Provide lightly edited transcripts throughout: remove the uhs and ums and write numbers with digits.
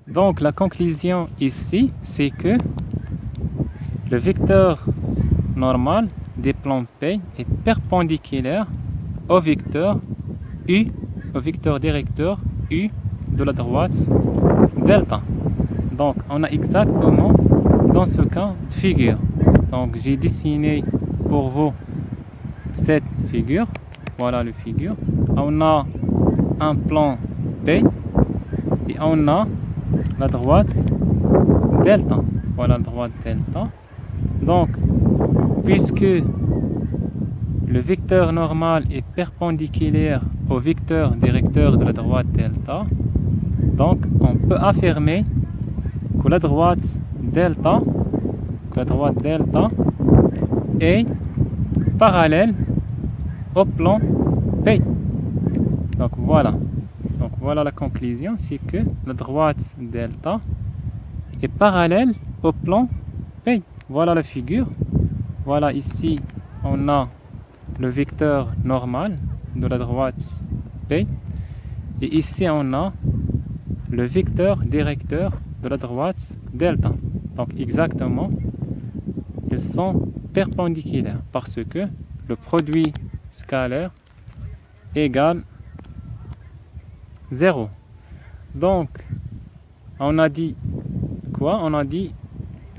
Donc la conclusion ici, c'est que le vecteur normal des plans P est perpendiculaire au vecteur U, au vecteur directeur U de la droite delta. Donc on a exactement dans ce cas de figure. Donc j'ai dessiné pour vous cette figure. Voilà la figure. On a un plan P et on a la droite delta. Voilà la droite delta. Donc, puisque le vecteur normal est perpendiculaire au vecteur directeur de la droite delta, donc on peut affirmer que la droite delta est parallèle au plan P. Donc voilà la conclusion, c'est que la droite delta est parallèle au plan P. Voilà la figure. Voilà ici on a le vecteur normal de la droite P et ici on a le vecteur directeur de la droite delta. Donc exactement, ils sont perpendiculaires parce que le produit scalaire égale 0. Donc on a dit quoi? On a dit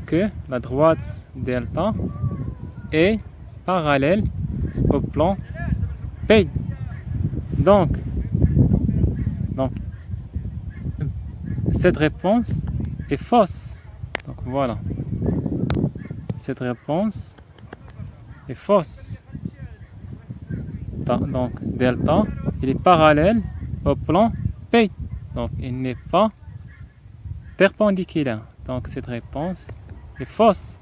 que la droite delta est parallèle au plan P. Donc cette réponse est fausse. Donc voilà. Cette réponse est fausse. Donc delta, il est parallèle au plan P. Donc il n'est pas perpendiculaire. Donc cette réponse est fausse.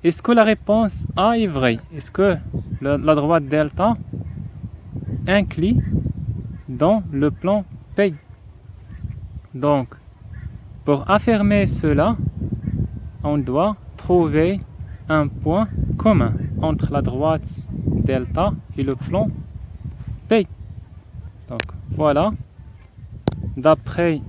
Est-ce que la réponse A est vraie? Est-ce que la droite delta inclut dans le plan P? Donc, pour affirmer cela, on doit trouver un point commun entre la droite delta et le plan P. Donc, voilà. D'après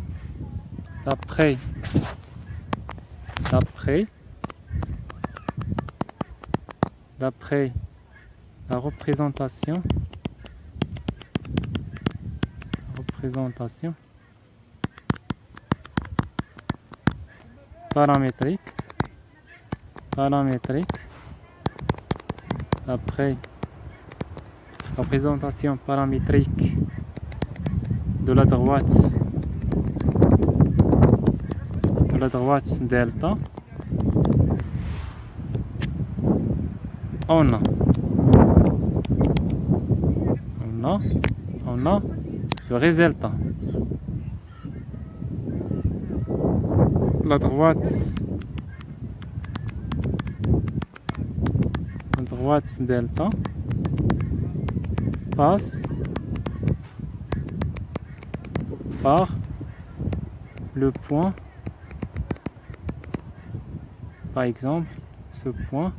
la représentation paramétrique, après représentation paramétrique de la droite delta, on a ce résultat. La droite delta passe par le point, par exemple ce point,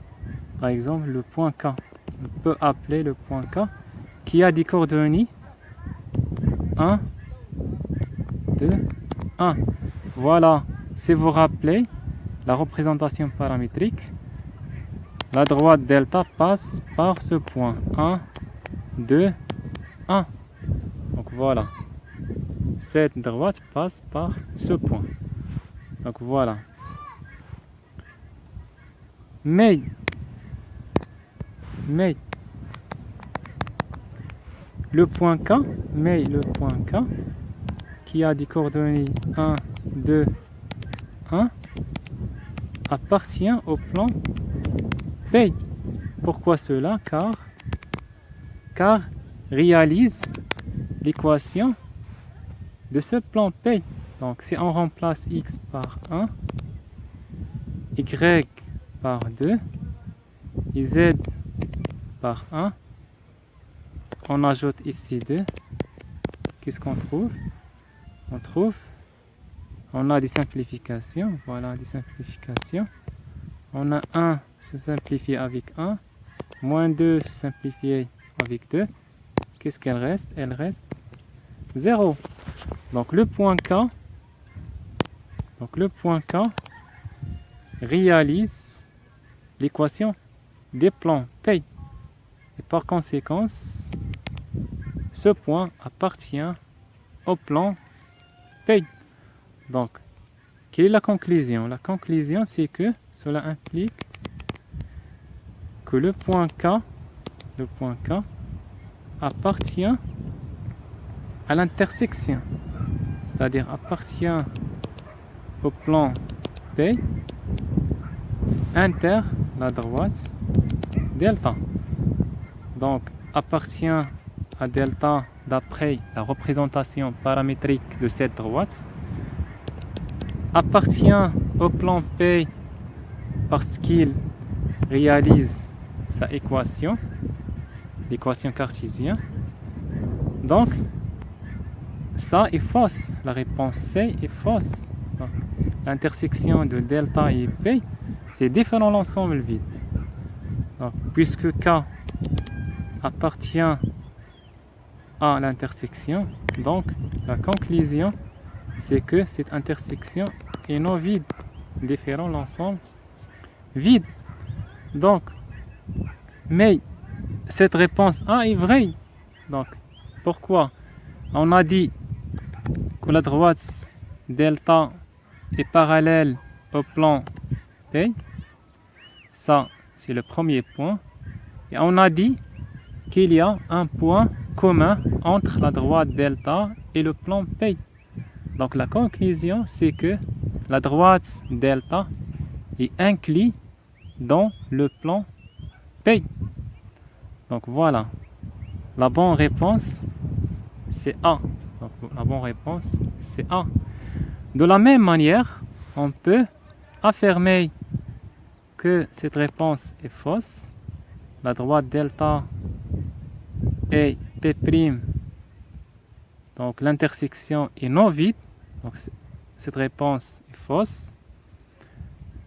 le point K. On peut appeler le point K qui a des coordonnées 1, 2, 1. Voilà, si vous rappelez la représentation paramétrique, la droite delta passe par ce point 1, 2, 1. Donc voilà, cette droite passe par ce point. Donc voilà. Mais le point K, qui a des coordonnées 1, 2, 1, appartient au plan P. Pourquoi cela? Car réalise l'équation de ce plan P. Donc si on remplace x par 1, y par 2 et z par 1, on ajoute ici 2. Qu'est-ce qu'on trouve? On a des simplifications. Voilà, des simplifications. On a 1 se simplifie avec 1, moins 2 se simplifie avec 2. Qu'est-ce qu'elle reste? Elle reste 0. Donc le point K Donc le point K réalise l'équation des plans P. Et par conséquent, ce point appartient au plan P. Donc, quelle est la conclusion? La conclusion, c'est que cela implique que le point K appartient à l'intersection, c'est-à-dire appartient au plan P inter la droite delta. Donc appartient à delta d'après la représentation paramétrique de cette droite, appartient au plan P parce qu'il réalise sa équation, l'équation cartésienne. Donc ça est fausse, la réponse C est fausse. L'intersection de delta et P, c'est différent l'ensemble vide. Donc, puisque K appartient à l'intersection, donc la conclusion, c'est que cette intersection est non vide, différent l'ensemble vide. Donc, mais cette réponse A est vraie. Donc, pourquoi? On a dit que la droite delta est parallèle au plan P. Ça, c'est le premier point. Et on a dit qu'il y a un point commun entre la droite delta et le plan P. Donc la conclusion, c'est que la droite delta est inclue dans le plan P. Donc voilà. La bonne réponse, c'est A. Donc, la bonne réponse, c'est A. De la même manière, on peut affirmer que cette réponse est fausse. La droite delta et P', donc l'intersection est non vide. Donc cette réponse est fausse.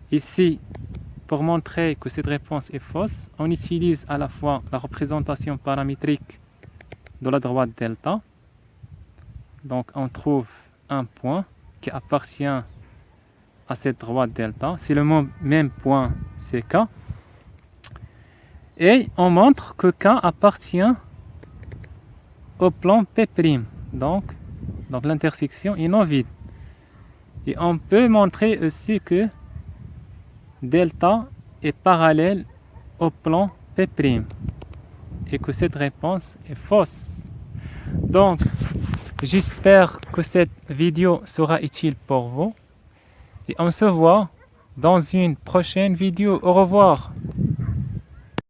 Ici, pour montrer que cette réponse est fausse, on utilise à la fois la représentation paramétrique de la droite delta. Donc on trouve un point qui appartient à cette droite delta. C'est le même point, c'est K. Et on montre que K appartient au plan P'. Donc l'intersection est non vide. Et on peut montrer aussi que delta est parallèle au plan P'. Et que cette réponse est fausse. Donc, j'espère que cette vidéo sera utile pour vous. Et on se voit dans une prochaine vidéo. Au revoir.